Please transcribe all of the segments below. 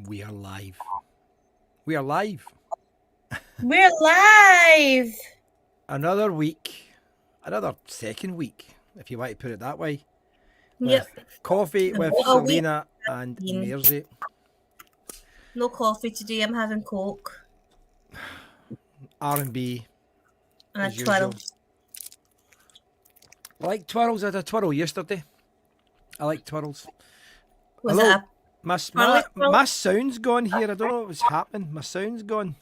We are live. We are live. We're live. Another week. Another second week, if you want to put it that way. Yep. With coffee And with what a week. Selina and Mairsy. No coffee today. I'm having Coke R&B and a as twirl. usual. I like twirls. I had a twirl yesterday. I like twirls. Was it Hello. a My, twirly my, twirl? my sound's gone here. I don't know what's happening. My sound's gone.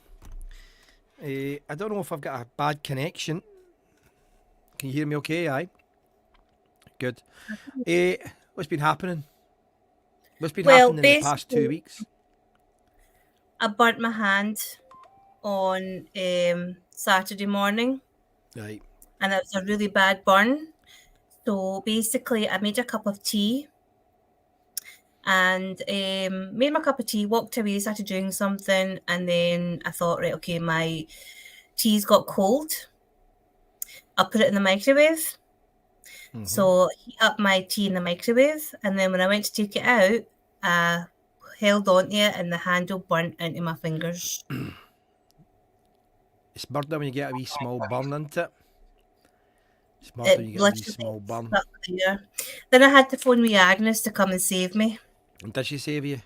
I don't know if I've got a bad connection. Can you hear me okay? Aye. Good. What's been happening? What's been Well, happening in the past 2 basically, weeks? I burnt my hand on Saturday morning, Right. and it was a really bad burn. So basically, I made a cup of tea and made my cup of tea, walked away, started doing something, and then I thought, right, okay, my tea's got cold. I'll put it in the microwave. So heat up my tea in the microwave, and then when I went to take it out, I held on to it, and the handle burnt into my fingers. It's murder when you get a wee small burn into it. It's murder when It you get a wee literally small burn. stuck there. Then I had to phone wee Agnes to come and save me. And did she save you?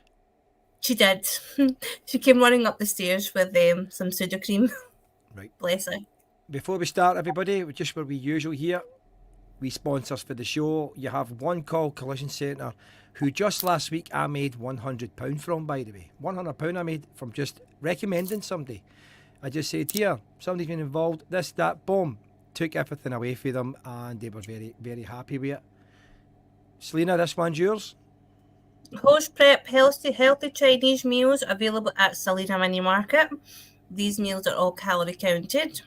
She did. She came running up the stairs with some Sudocrem. Right. Bless her. Before we start, everybody, just where we usual here, we sponsors for the show. You have One Call Collision Centre, who just last week I made £100 from, by the way. £100 I made from just recommending somebody. I just said, here, somebody's been involved, this, that, boom. Took everything away from them and they were very, very happy with it. Selina, this one's yours. Host Prep healthy Chinese meals available at Selina Mini Market. These meals are all calorie counted.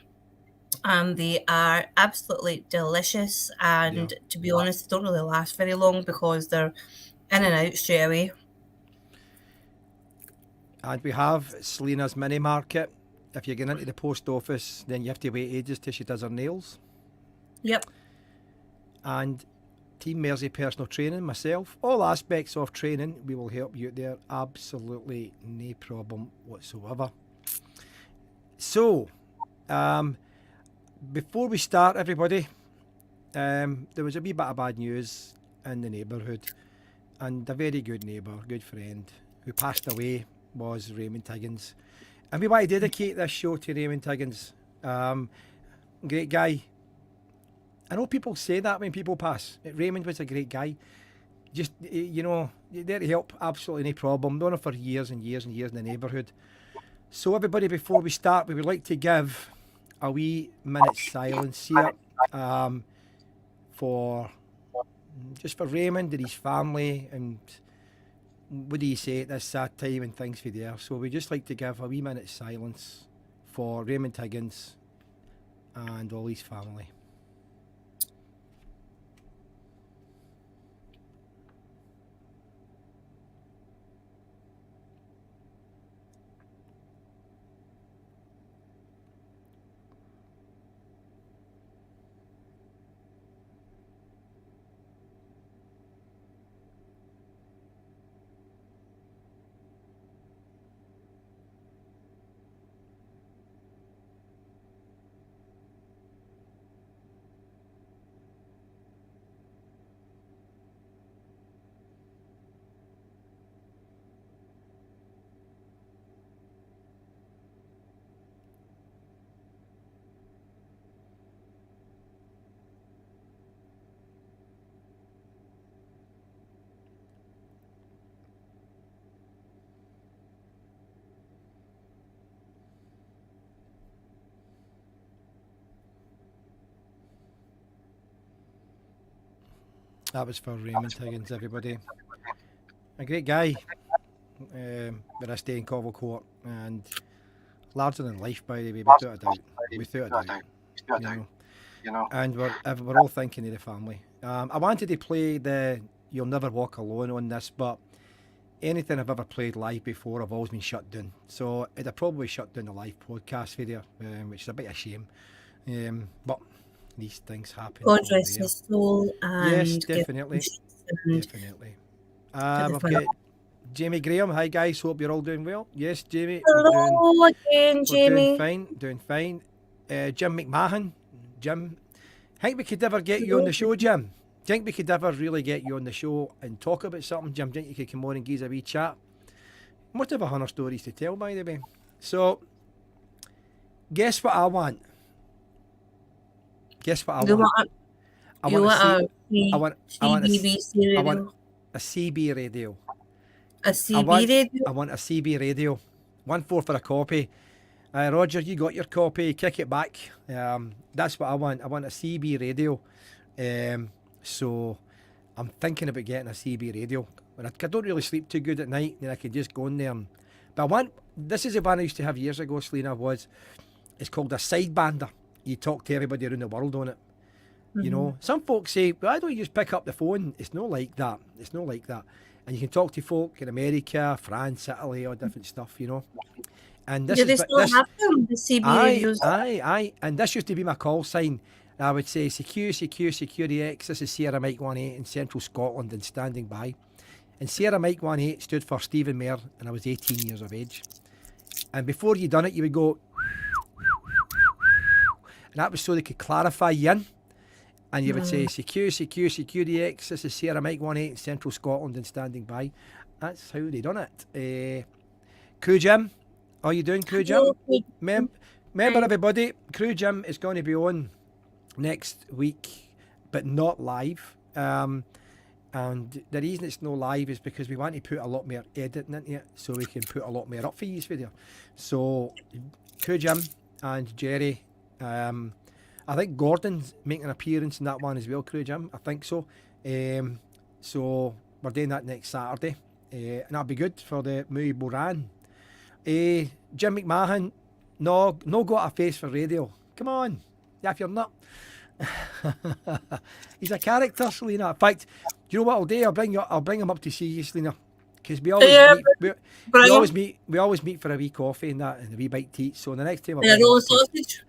And they are absolutely delicious. And to be honest, they don't really last very long because they're in and out straight away. And we have Selina's mini market. If you're going into the post office, then you have to wait ages till she does her nails. Yep. And Team Mairsy personal training, myself, all aspects of training, we will help you out there. Absolutely no problem whatsoever. So, before we start, everybody, there was a wee bit of bad news in the neighbourhood, and a very good neighbour, good friend, who passed away was Raymond Higgins. And we want to dedicate this show to Raymond Higgins. Great guy. I know people say that when people pass. Raymond was a great guy. Just, there to help, absolutely no problem. Known him for years and years and years in the neighbourhood. So everybody, before we start, we would like to give a wee minute's silence here for Raymond and his family, and what do you say at this sad time and things for there. So we just like to give a wee minute's silence for Raymond Higgins and all his family. That was for Raymond Higgins, everybody. A great guy. With us day in Covell Court, and larger than life, by the way, without a doubt. Without a doubt. And we're all thinking of the family. I wanted to play the You'll Never Walk Alone on this, but anything I've ever played live before, I've always been shut down. So it'd have probably shut down the live podcast video, which is a bit of a shame. But these things happen. God rest his soul. And yes, definitely. Definitely. We've got Jamie Graham, hi guys, hope you're all doing well. Yes, Jamie, Hello again, we're doing Jamie. fine, doing fine. Jim McMahon, Jim, think we could ever get you on the show, Jim? Think we could ever really get you on the show and talk about something, Jim? Think you could come on and give us a wee chat? Must have 100 stories to tell, by the way. So, guess what I want? Guess what I You want? want I you want want I a want, I want a, CBBC I want radio? a CB radio. A CB radio? I want a CB radio. 1-4 for a copy. Roger, you got your copy. Kick it back. That's what I want. I want a CB radio. So I'm thinking about getting a CB radio. I don't really sleep too good at night, then I could just go in there. But I want. This is the one I used to have years ago, Selina. It's called a sidebander. You talk to everybody around the world on it. Mm-hmm. You know, some folks say, why don't you just pick up the phone? It's not like that. It's not like that. And you can talk to folk in America, France, Italy, all different stuff, you know. And this Do they still have them, the CB radios? Aye. And this used to be my call sign. I would say, Security X, this is Sierra Mike 18 in central Scotland and standing by. And Sierra Mike 18 stood for Stephen Mayer, and I was 18 years of age. And before you done it, you would go, and that was so they could clarify you in. And you would say, Security X, this is Sierra Mike 18 in central Scotland and standing by. That's how they done it. Crew Jim, how you doing, Crew Jim? Remember everybody, Crew Jim is going to be on next week, but not live. And the reason it's no live is because we want to put a lot more editing into it, so we can put a lot more up for you video. So, Crew Jim and Jerry, I think Gordon's making an appearance in that one as well, Crew Jim. I think so. So we're doing that next Saturday, and that'll be good for the Muy Boran. Jim McMahon, no got a face for radio. Come on, if you're not. He's a character, Selina. In fact, you know what I'll do? I'll bring him up to see you, Selina, because we always meet for a wee coffee and that, and a wee bite to eat. So the next time I'll bring sausage.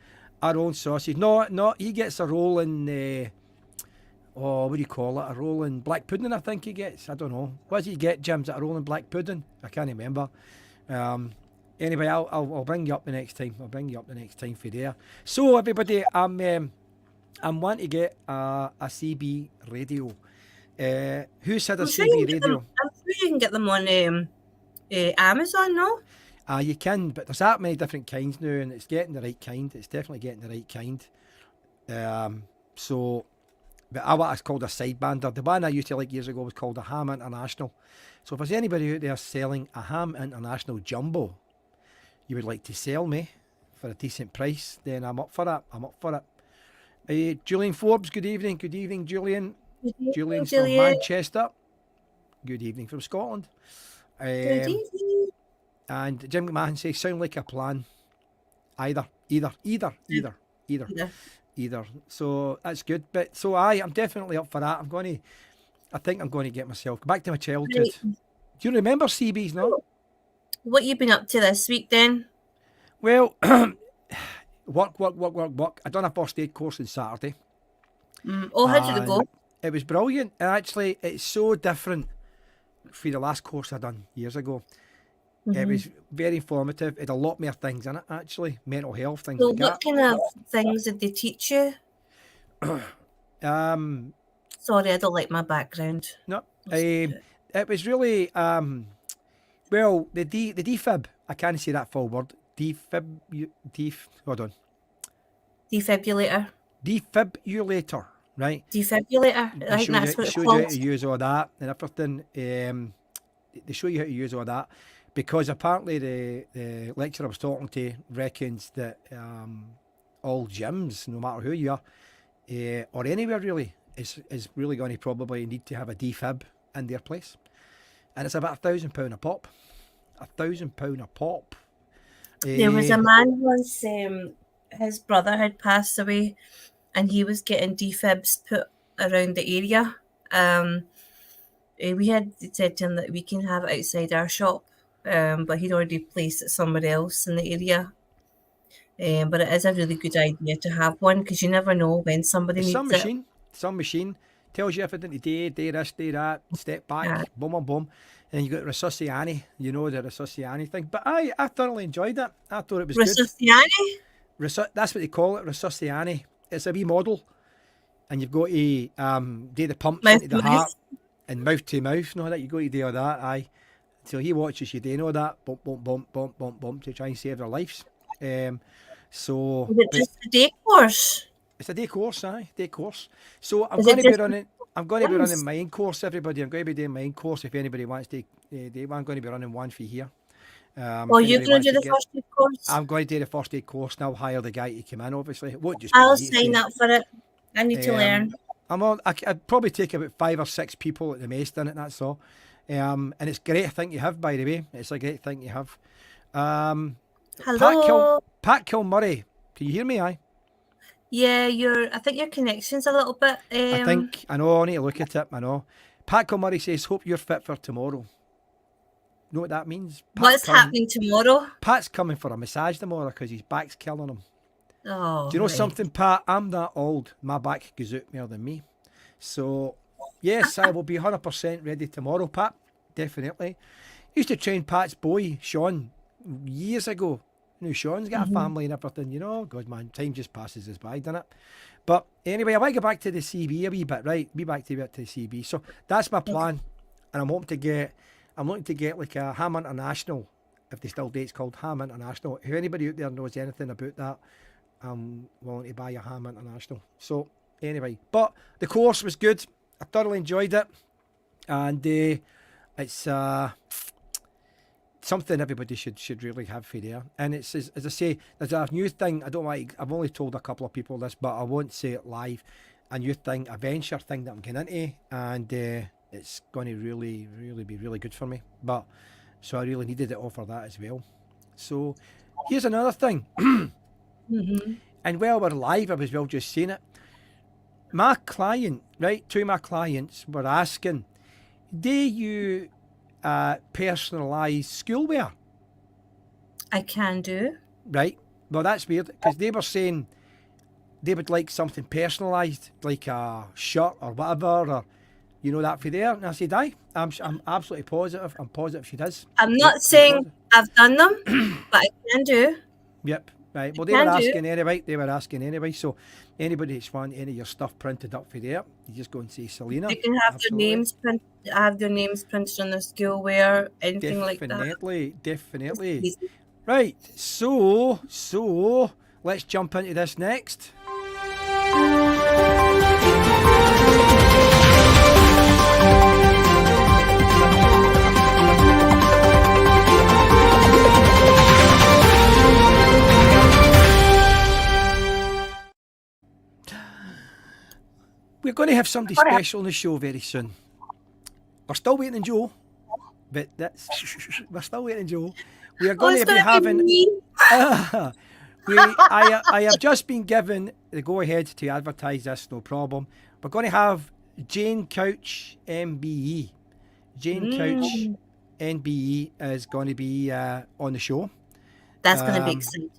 Our own sausage. No, he gets a rolling. What do you call it? A rolling black pudding, I think he gets. I don't know. What does he get, Jim? Is it a rolling black pudding? I can't remember. Anyway, I'll bring you up the next time. I'll bring you up the next time for there. So everybody, I'm wanting to get a CB radio. Who said a CB radio? I'm sure you can get them on Amazon, no? You can, but there's that many different kinds now, and it's getting the right kind. It's definitely getting the right kind. But it's called a sidebander. The one I used to like years ago was called a Ham International. So if there's anybody out there selling a Ham International Jumbo, you would like to sell me for a decent price, then I'm up for it. Julian Forbes, good evening. Good evening, Julian. Julian's from Manchester. Good evening from Scotland. Good evening. And Jim McMahon says, sound like a plan. Either. So that's good. But so I'm definitely up for that. I think I'm going to get myself back to my childhood. Right. Do you remember CBs now? What you been up to this week then? Well, work. I done a first aid course on Saturday. How did it go? It was brilliant. And actually, it's so different from the last course I done years ago. It was very informative. It had a lot more things in it, actually. Mental health, things like that. So what kind of things did they teach you? Sorry, I don't like my background. No. It was really, the defib, I can't say that full word. Hold on. Defibrillator, right? Defibrillator. I think that's what it's called. They show you how to use all that and everything. They show you how to use all that. Because apparently the lecturer I was talking to reckons that all gyms, no matter who you are, or anywhere really, is really going to probably need to have a defib in their place. And it's about £1,000 a pop. £1,000 a pop. There was a man once, his brother had passed away, and he was getting defibs put around the area. We had said to him that we can have it outside our shop. But he'd already placed it somewhere else in the area. But it is a really good idea to have one because you never know when somebody needs it. Some machine. tells you everything to do this, do that, step back, Yeah. boom, boom, boom. And you got Resusciani, you know, the Resusciani thing. But I thoroughly enjoyed it. I thought it was good. Resusciani? That's what they call it, Resusciani. It's a wee model, and you've got to do the pumps Mouth into the to heart mouth. and mouth to mouth and all that. You got to do all that, aye. So he watches you doing all that, bump, bump, bump, bump, bump, bump, to try and save their lives. So, Is it but just a day course? it's a day course, aye, day course. So I'm Is going it to be just running. I'm going to be running ones? mine course, everybody. I'm going to be doing mine course if anybody wants to do one. I'm going to be running one for here. Oh, If you're anybody going wants to to do the get, first aid course? I'm going to do the first aid course, and I'll hire the guy to come in. Obviously, it won't just I'll be me. sign up for it. I need to learn. I'd probably take about 5 or 6 people at the most in it. That's all. And it's a great thing you have, by the way. It's a great thing you have. Hello. Pat Kilmurray, can you hear me? Aye. Yeah, I think your connection's a little bit. I know. I need to look at it. I know. Pat Kilmurray says, "Hope you're fit for tomorrow." You know what that means? What's happening tomorrow? Pat's coming for a massage tomorrow because his back's killing him. Oh, Do you know right. something, Pat? I'm that old. My back goes out more than me. So, yes, I will be 100% ready tomorrow, Pat. Definitely. Used to train Pat's boy, Sean, years ago. You know, Sean's got a family and everything, you know. God, man, time just passes us by, doesn't it? But anyway, I want to go back to the CB a wee bit, right? Be back to the CB. So that's my plan. And I'm looking to get like a Ham International, if they still do, it's called Ham International. If anybody out there knows anything about that, I'm willing to buy a Ham International. So anyway, but the course was good. I thoroughly enjoyed it, and it's something everybody should really have for there. And it's as I say, there's a new thing. I've only told a couple of people this, but I won't say it live. A new thing, a venture thing that I'm getting into, and it's going to really be really good for me. But so I really needed it offer that as well. So here's another thing. And while we're live, I was well just saying it. My client, right, two of my clients were asking, do you personalise schoolwear? I can do. Right. Well, that's weird because they were saying they would like something personalised, like a shirt or whatever, or you know that for there. And I said, aye, I'm absolutely positive. I'm positive she does. I'm not saying I've done them, but I can do. Yep. Right. Well, they were asking anyway. So anybody that's wanting any of your stuff printed up for there, you just go and see Selina. You can have their names printed. Have their names printed on the schoolwear, anything like that. Definitely. Easy. Right. So let's jump into this next. We're going to have somebody special on the show very soon. We're still waiting on Joe, but we're still waiting on Joe. We are going to be having. I have just been given the go ahead to advertise this. No problem. We're going to have Jane Couch MBE. Jane Couch NBE is going to be on the show. That's going to be exciting.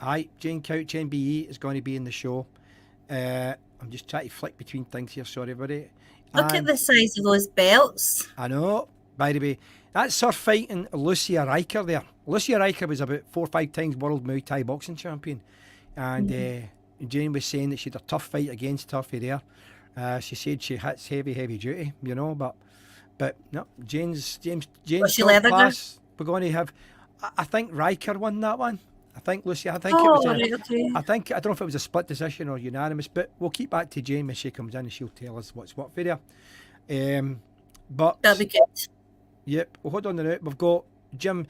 Aye, Jane Couch NBE is going to be in the show. I'm just trying to flick between things here, sorry buddy. Look at the size of those belts. I know. By the way, that's her fighting Lucia Riker there. Lucia Riker was about 4 or 5 times world Muay Thai boxing champion. And Jane was saying that she had a tough fight against her for there. She said she hits heavy duty, you know, but no, Jane's top class. We're going to have, I think Riker won that one. I think Lucy. I think it was. I don't know if it was a split decision or unanimous, but we'll keep back to Jane when she comes in and she'll tell us what's what for her. But that'll be good. Yep. Well, hold on a minute. We've got Jim.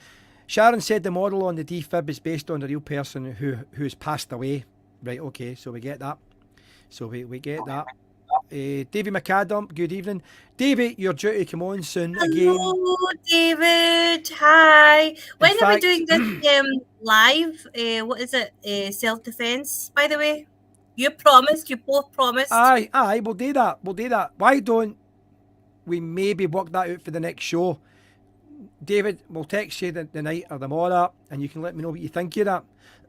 Sharon said the model on the defib is based on a real person who's passed away. Right. Okay. So we get that. So we get that. Davy McAdam, good evening. Davy, you're due to come on soon again. Hello, David. Hi. When are we doing this live? What is it? Self-defense, by the way? You promised. You both promised. Aye, we'll do that. Why don't we maybe work that out for the next show? David, we'll text you the night or the morning, and you can let me know what you think of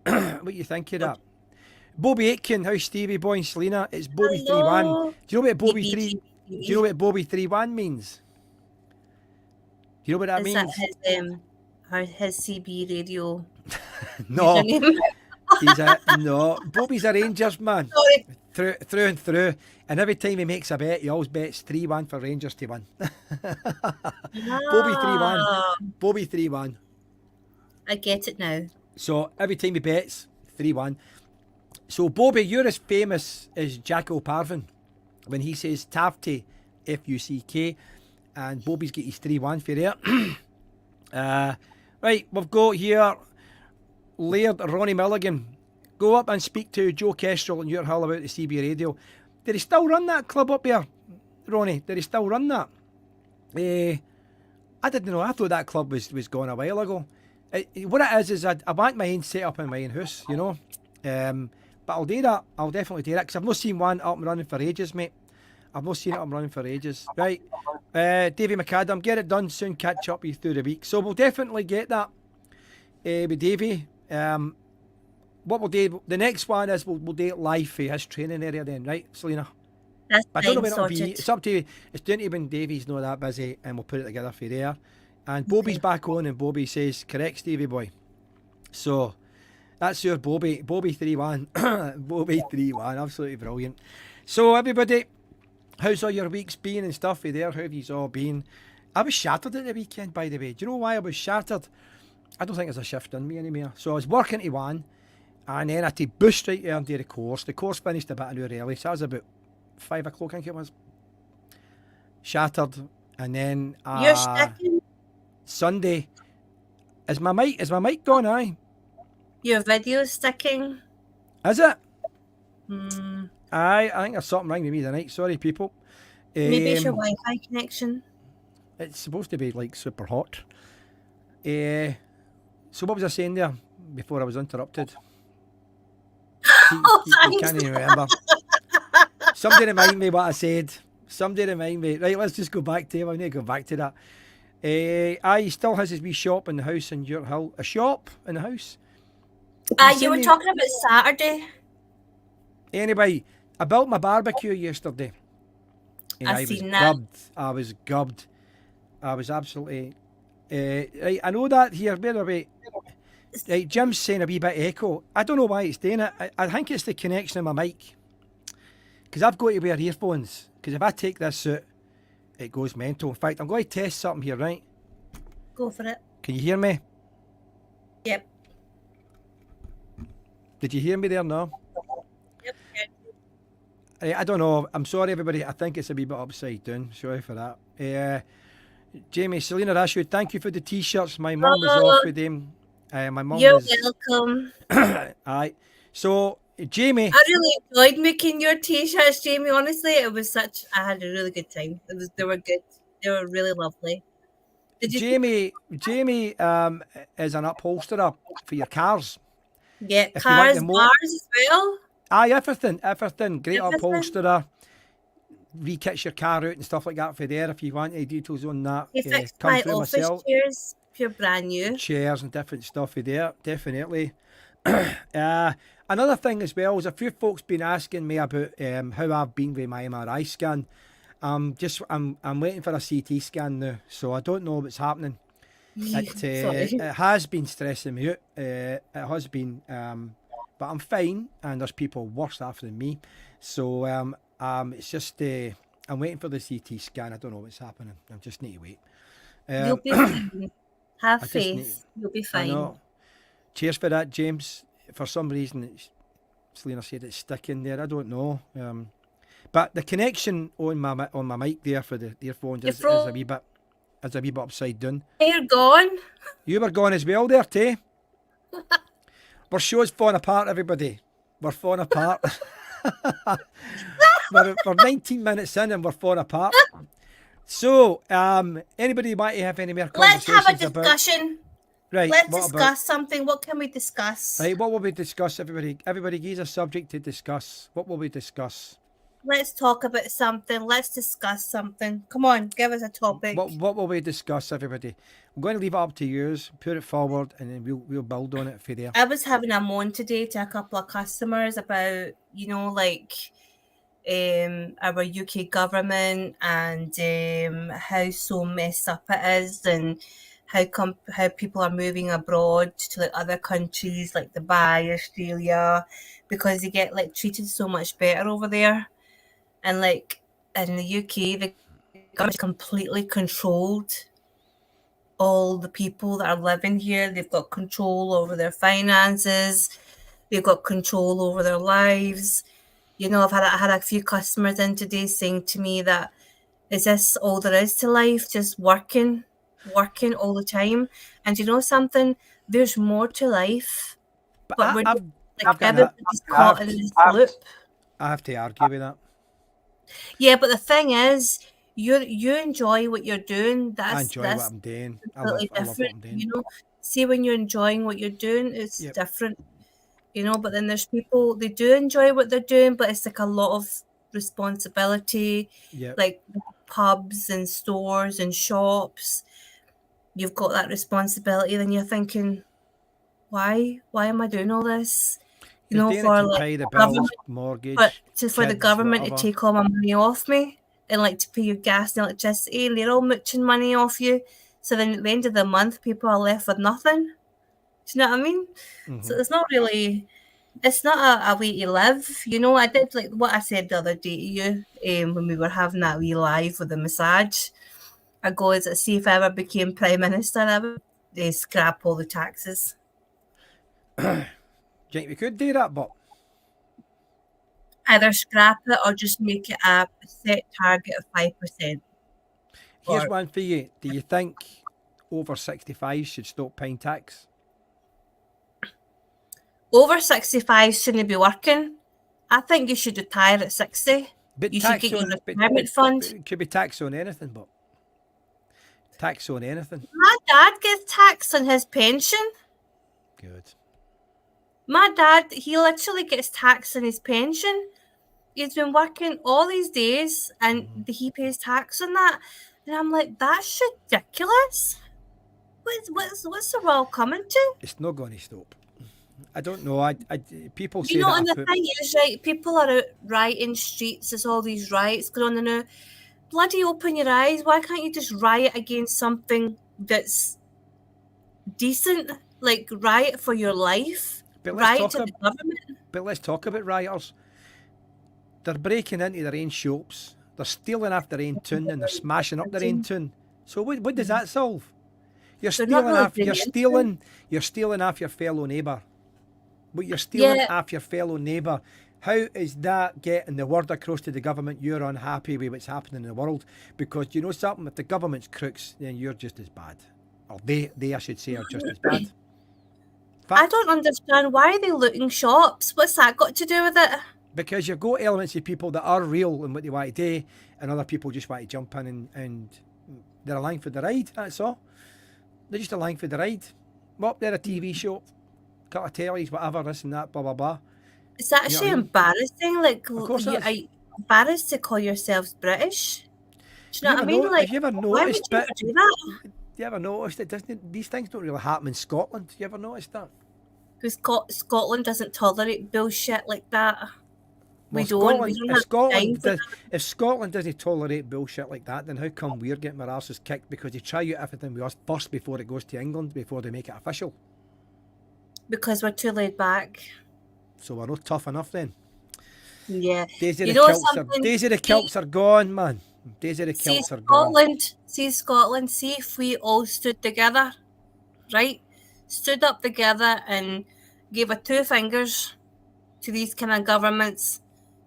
that. Bobby Aitken, how's Stevie Boy and Selena? It's Bobby 3-1. Do you know about Bobby 3? Do you know what Bobby 31 means? Do you know what that Is means? that his CB radio No, username? no. Bobby's a Rangers man. Sorry. Through and through. And every time he makes a bet, he always bets 3-1 for Rangers to win. Bobby 3-1. Ah, Bobby 3-1. I get it now. So every time he bets, 3-1. So Bobby, you're as famous as Jack O'Parvin when he says Tafty, Fuck, and Bobby's got his 3-1 for there. Right, we've got here Laird Ronnie Milligan. Go up and speak to Joe Kestrel in your Hull about the CB radio. Did he still run that club up there, Ronnie? Did he still run that? I didn't know. I thought that club was gone a while ago. What it is I want my own set up in my own house, you know. But I'll do that. I'll definitely do that because I've not seen one up and running for ages, mate. I've not seen it up and running for ages. Right, Davy McAdam, get it done soon. Catch up with you through the week. So we'll definitely get that with Davy. What we'll do, the next one is we'll do it live for his training area then, right, Selina? That's I don't know fine, when it'll be. sorted. It's up to you. It's down to when Davy's not that busy and we'll put it together for there. And Bobby's back on and Bobby says, correct, Stevie boy. So that's your Bobby 3-1. Bobby 3-1, absolutely brilliant. So everybody, how's all your weeks been and stuff there? How have you all been? I was shattered at the weekend, by the way. Do you know why I was shattered? I don't think there's a shift in me anymore. So I was working to 1 and then I had to boost right there and do the course. The course finished a bit an hour early, so that was about 5 o'clock, I think it was. Shattered. And then You're sticking Sunday. Is my mic gone? Aye. your video sticking. Is it? Hmm. Aye, I think there's something wrong with me tonight. Sorry, people. Maybe it's your Wi-Fi connection. It's supposed to be like super hot. So what was I saying there before I was interrupted? You can't even remember. Somebody remind me what I said. Somebody remind me. Right, let's just go back to it. I need to go back to that. He still has his wee shop in the house in your Hill. A shop in the house? You were talking about Saturday. Anyway, I built my barbecue yesterday. And I was gubbed. I was absolutely... right, I know that here. Where are we? Right, Jim's saying a wee bit echo. I don't know why it's doing it. I think it's the connection of my mic. Because I've got to wear earphones. Because if I take this out, it goes mental. In fact, I'm going to test something here, right? Go for it. Can you hear me? Yep. Did you hear me there? No? Yep. I don't know. I'm sorry, everybody. I think it's a wee bit upside down. Sorry for that. Jamie, Selina Rashwood, thank you for the T-shirts. My mum was off with them. My mum You're was... welcome. Aye. So, Jamie... I really enjoyed making your T-shirts, Jamie. Honestly, it was I had a really good time. They were good. They were really lovely. Jamie is an upholsterer for your cars. Yeah, If cars, you want bars as well. Aye, everything. Great upholsterer. Rekits your car out and stuff like that for there. If you want any details on that, He fixed come my through office myself. chairs, pure brand new. Chairs and different stuff for there, definitely. Another thing as well is a few folks been asking me about how I've been with my MRI scan. I'm waiting for a CT scan now, so I don't know what's happening. It has been stressing me out. It has been, but I'm fine, and there's people worse off than me. So it's just I'm waiting for the CT scan. I don't know what's happening. I just need to wait. You'll be fine. Have faith. You'll be fine. I know. Cheers for that, James. For some reason, Selina said it's sticking there. I don't know. But the connection on my mic there for the earphones is a wee bit upside down. You're gone. You were gone as well there, Tay. Our show's falling apart, everybody. We're falling apart. we're 19 minutes in and we're falling apart. So, anybody might have any more Let's conversations have a discussion. Right. Let's discuss something. What can we discuss? Right, what will we discuss, everybody? Everybody gives a subject to discuss. What will we discuss? Let's talk about something. Let's discuss something. Come on, give us a topic. What will we discuss, everybody? I'm going to leave it up to yours, put it forward, and then we'll build on it for there. I was having a moan today to a couple of customers about, like our UK government and how so messed up it is, and how people are moving abroad to like other countries like Dubai, Australia, because they get like treated so much better over there. And like in the UK, the government completely controlled all the people that are living here. They've got control over their finances. They've got control over their lives. You know, I had a few customers in today saying to me that, is this all there is to life? Just working, working all the time. And you know something? There's more to life, But but we're just, like I've got an, everybody's I caught have in to, this loop. I have to argue with that. Yeah, but the thing is, you enjoy what you're doing. I That's enjoy what that's I'm doing. completely I love what different. I'm doing. You know, see when you're enjoying what you're doing, it's Yep, different. You know, but then there's people they do enjoy what they're doing, but it's like a lot of responsibility, yep. like pubs and stores and shops. You've got that responsibility, then you're thinking, why am I doing all this? You You're know, doing it for to like pay the government, bills, but mortgage, for the kids, government to whatever. take all my money off me and like to pay your gas and electricity, and they're all mooching money off you. So then at the end of the month, people are left with nothing. Do you know what I mean? So it's not really, it's not a way to live. You know, I did like what I said the other day to you when we were having that wee live with the massage. I go, is it see if I ever became Prime Minister, I would scrap all the taxes. Do you think we could do that? But Either scrap it or just make it a set target of 5%. here's Or one for you. Do you think over 65 should stop paying tax? over 65 shouldn't be working. I think you should retire at 60. But You should tax get your on, retirement but fund. it could be tax on anything. But tax on anything. My dad gets taxed on his pension. Good. My dad, he literally gets taxed on his pension. He's been working all these days and he pays tax on that. And I'm like, that's ridiculous. What's the world coming to? It's not going to stop. I don't know. People You say know, that I and the put. thing is, right, people are out rioting streets. There's all these riots going on now. Bloody open your eyes. Why can't you just riot against something that's decent? Like riot for your life, But let's riot talk. to the government. But let's talk about rioters. They're breaking into their own shops. They're stealing off their own tune and they're smashing up their own tune. So what does that solve? You're They're not stealing really off. doing anything. You're stealing off your fellow neighbour. But you're stealing Yeah, off your fellow neighbour. How is that getting the word across to the government you're unhappy with what's happening in the world? Because you know something, if the government's crooks, then you're just as bad. Or they I should say, are just as bad. I Fact. don't understand why are they looting shops. What's that got to do with it? Because you've got elements of people that are real in what they want to do, and other people just want to jump in and they're along for the ride, that's all. They're just along for the ride. Well, they're a TV show, couple of tellies, whatever, this and that, blah, blah, blah. It's You know what actually I mean? embarrassing. Like Of course it you is. are embarrassed to call yourselves British. Do you know what I mean? Like, Have you ever why would noticed you that? ever do that? You ever noticed it doesn't? These things don't really happen in Scotland. You ever noticed that? Because Scotland doesn't tolerate bullshit like that. Well, We don't. We don't have time for that. If Scotland doesn't tolerate bullshit like that, then how come we're getting our asses kicked because they try out everything with us first before it goes to England before they make it official? Because we're too laid back. So we're not tough enough then. Yeah. Days of You the know kilts are something? days of the kilts are gone, man. Days of the See kilts are gone. Scotland, see if we all stood together, right? Stood up together and gave a two fingers to these kind of governments,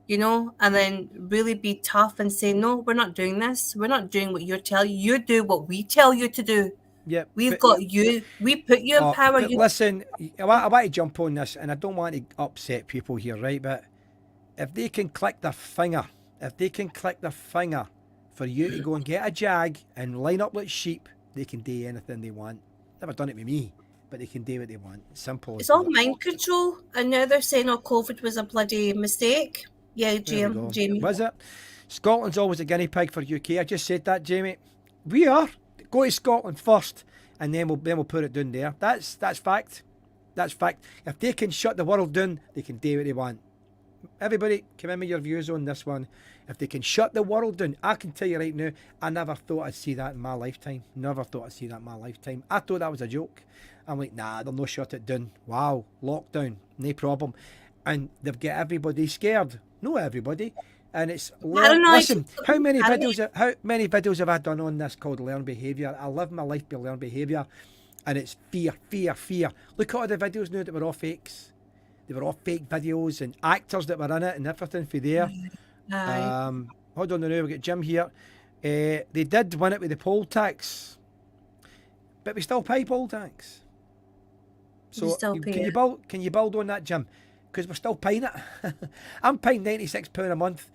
you know, and then really be tough and say, no, we're not doing this. We're not doing what you're telling you. You do what we tell you to do. Yeah, We've got you. We put you in power. but listen, I want to jump on this, and I don't want to upset people here, right? But if they can click their finger, for you to go and get a jag and line up like sheep, they can do anything they want. Never done it with me, but they can do what they want. Simple as It's all that. mind control. And now they're saying, oh, COVID was a bloody mistake. Yeah, There we go. Jamie. Was it? Scotland's always a guinea pig for UK. I just said that, Jamie. We are. Go to Scotland first, and then we'll put it down there. That's fact. That's fact. If they can shut the world down, they can do what they want. Everybody, come in with your views on this one. If they can shut the world down, I can tell you right now, I never thought I'd see that in my lifetime. Never thought I'd see that in my lifetime. I thought that was a joke. I'm like, nah, they'll no shut it down. Wow, lockdown, no problem. And they've got everybody scared. No, everybody. And it's listen. How many videos have I done on this called learn behaviour? I live my life by learn behaviour, and it's fear, fear, fear. Look at all the videos now that were all fakes. They were all fake videos and actors that were in it and everything for there. Hold on now, we've got Jim here. They did win it with the poll tax, but we still pay poll tax. So can you build on that, Jim? Because we're still paying it. I'm paying £96 a month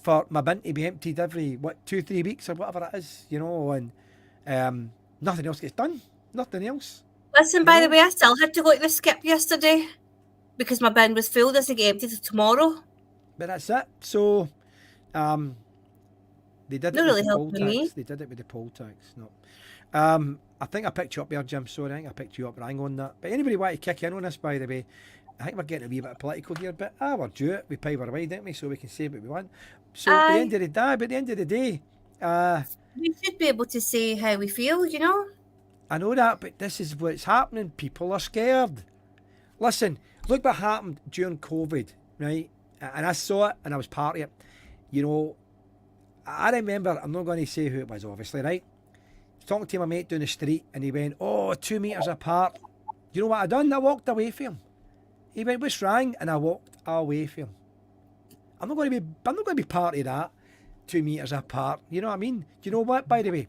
for my bin to be emptied every 2-3 weeks or whatever it is, you know, and nothing else gets done. Nothing else. Listen, by the way, I still had to go to the skip yesterday because my bin was full. Doesn't get emptied tomorrow. But that's it. So, they did it with the poll tax. They did it with the poll tax. No. I think I picked you up there, Jim. Sorry, I think I picked you up right on that. But anybody want to kick in on this, by the way? I think we're getting a wee bit political here, but we're due it. We pay our way, don't we? So we can say what we want. So at the end of the day, we should be able to say how we feel, you know. I know that, but this is what's happening. People are scared. Listen, look what happened during COVID, right? And I saw it, and I was part of it. You know, I remember. I'm not going to say who it was, obviously, right? I was talking to my mate down the street, and he went, "Oh, 2 meters apart." You know what I done? I walked away from him. He went, "What's wrong?" And I walked away from him. I'm not going to be part of that. 2 meters apart. You know what I mean? Do you know what? By the way,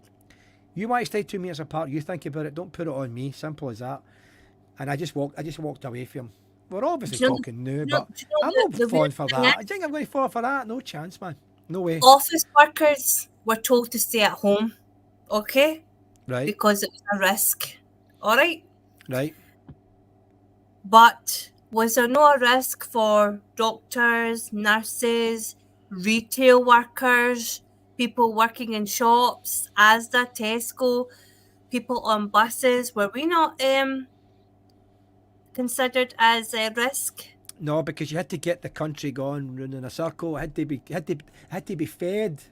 you want to stay 2 meters apart. You think about it. Don't put it on me. Simple as that. And I just walked away from him. We're obviously talking now, but I'm not falling for that. I think I'm going to fall for that. No chance, man. No way. Office workers were told to stay at home, okay? Right. Because it was a risk. All right? Right. But was there no risk for doctors, nurses, retail workers, people working in shops, Asda, Tesco, people on buses? Were we not considered as a risk? No, because you had to get the country going round in a circle. It had to be fed.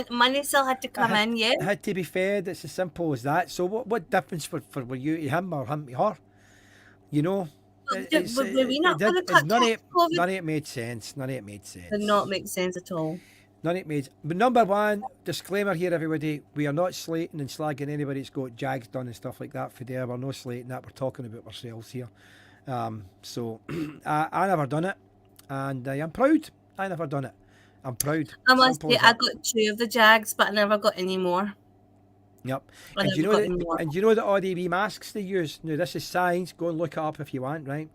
Money still had to come in, yeah. It had to be fed. It's as simple as that. So what difference were you to him or him to her? You know. None of it made sense. None of it made sense. Did not make sense at all. None of it made. But number one, disclaimer here, everybody: we are not slating and slagging anybody that's got jags done and stuff like that for there. We're not slating that. We're talking about ourselves here. So I never done it, and I am proud. I never done it. I'm proud. I must say, I got 2 of the jags, but I never got any more. Yep. And you know that all the wee masks they use? Now this is science. Go and look it up if you want, right?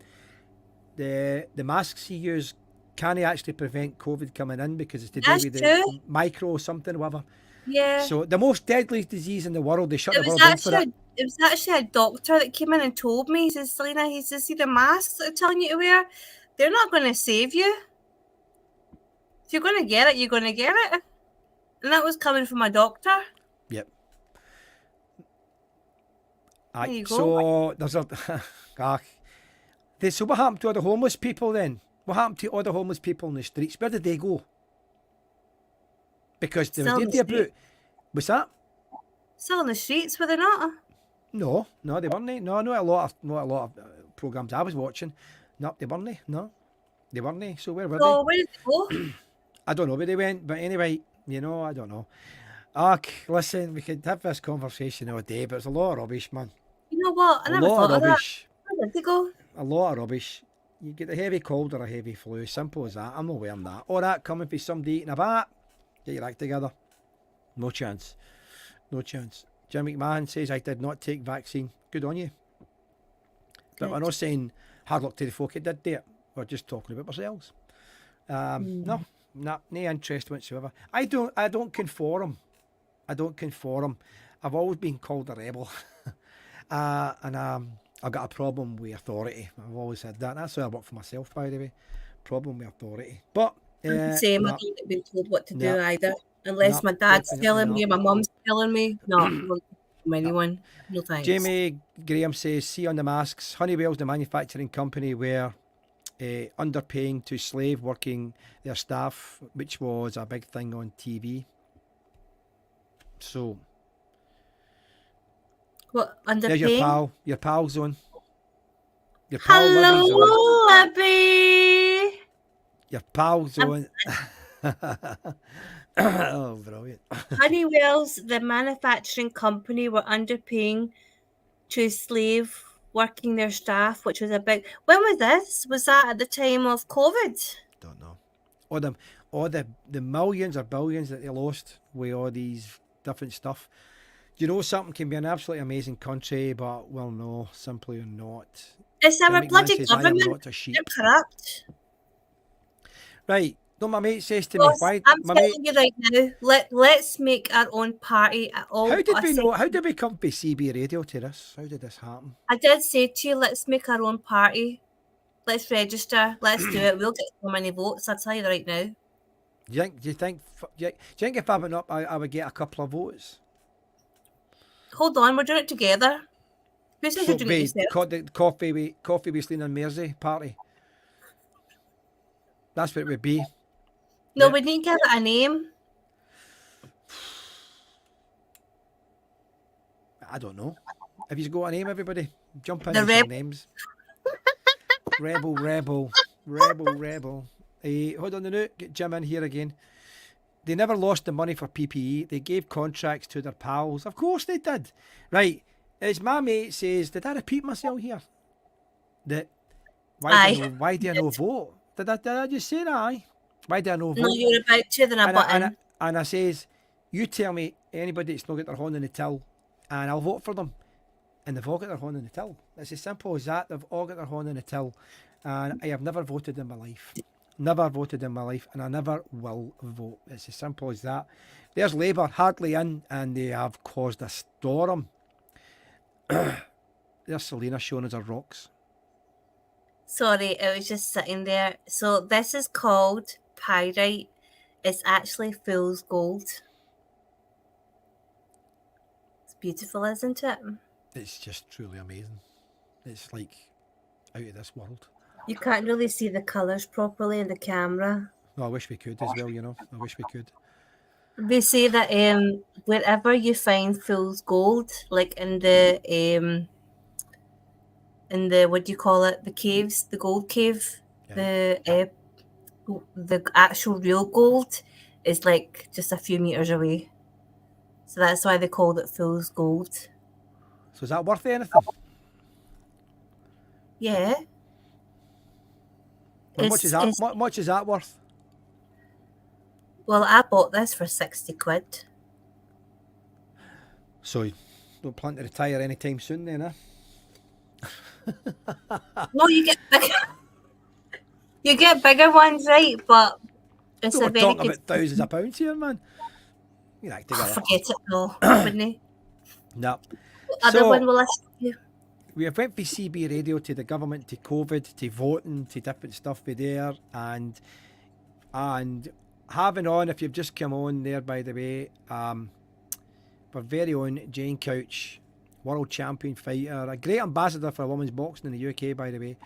The masks you use can't actually prevent COVID coming in because it's to do with the micro something, whatever. Yeah. So the most deadly disease in the world, they shut the world down for it. It was actually a doctor that came in and told me, he says, Selina, he says, see the masks that are telling you to wear? They're not going to save you. If you're going to get it, you're going to get it. And that was coming from a doctor. Yep. There you go. So there's so what happened to all the homeless people then? What happened to all the homeless people in the streets? Where did they go? Because they were about. What's that? Still on the streets, were they not? No, they weren't. No, not a lot of programs I was watching. No, they weren't. No, they weren't. So where were they? So where did they go? I don't know where they went, but anyway, you know, I don't know. Listen, we could have this conversation all day, but it's a lot of rubbish, man. You know what? I never thought of that. Where did they go? A lot of rubbish. You get a heavy cold or a heavy flu. Simple as that. I'm not wearing that. Or that coming for somebody eating a bat. Get your act together. No chance. No chance. Jim McMahon says I did not take vaccine. Good on you. But we're not saying hard luck to the folk that did do it. We're just talking about ourselves. No interest whatsoever. I don't conform. I don't conform. I've always been called a rebel. And I've got a problem with authority. I've always said that. That's how I work for myself, by the way. Problem with authority. But same. I don't get been told what to do either. Unless my dad's telling me, my mum's telling me. No, from anyone. No thanks. Jamie Graham says, see on the masks, Honeywell's the manufacturing company where underpaying to slave working their staff, which was a big thing on TV. So What, there's your underpaying? pal zone. Your pal Libby zone. Hello, Libby. Your pal I'm zone. Oh, brilliant. Honeywell's, the manufacturing company, were underpaying to slave working their staff, which was a big. When was this? Was that at the time of COVID? Don't know. All the millions or billions that they lost with all these different stuff. Do you know something can be an absolutely amazing country, but well, no, simply not. It's Tim our McMahon bloody says, "I am government. not a They're sheep." corrupt. Right. No, my mate says to me, Ross, "Why, I'm my mate? telling you right now, let's make our own party at all. How did we know? How did we come to CB Radio to this? How did this happen?" I did say to you, let's make our own party. Let's register. Let's do it. We'll get so many votes. I'll tell you right now. Do you think if I went up, I would get a couple of votes? Hold on, we're doing it together. Who says So, you're doing it yourself? the coffee with Selina and Mairsy party. That's what it would be. No, Yeah. we need to give it a name. I don't know. Have you got a name, everybody? Jump in The with some Rebel. names. Rebel. Hold on a minute. Get Jim in here again. They never lost the money for PPE. They gave contracts to their pals. Of course they did. Right. As my mate says, did I repeat myself here? That why do I no vote? Did I just say that? Aye. Why do I no vote? No, you're about to than a button. And I says, you tell me anybody that's not got their hand in the till, and I'll vote for them. And they've all got their hand in the till. It's as simple as that. They've all got their hand in the till. And I have never voted in my life. Never voted in my life, and I never will vote. It's as simple as that. There's Labour hardly in, and they have caused a storm. There's Selina showing us her rocks. Sorry, it was just sitting there. So this is called pyrite. It's actually fool's gold. It's beautiful, isn't it? It's just truly amazing. It's like out of this world. You can't really see the colours properly in the camera. No, I wish we could as well, you know. I wish we could. They say that wherever you find fool's gold, like in the what do you call it? The caves, the gold cave, Yeah. the actual real gold is like just a few meters away. So that's why they called it fool's gold. So is that worth anything? Yeah. How much is that? What much is that worth? Well, I bought this for 60 quid. So you don't plan to retire anytime soon then, eh? No, you get bigger. You get bigger ones, right? But it's We're a very talking good. about thousands of pounds here, man. You like together. Forget it though, wouldn't you? No. Other one will listen to you. We went from CB radio to the government to COVID to voting to different stuff with there and having on, if you've just come on there by the way, our very own Jane Couch, world champion fighter, a great ambassador for women's boxing in the UK by the way,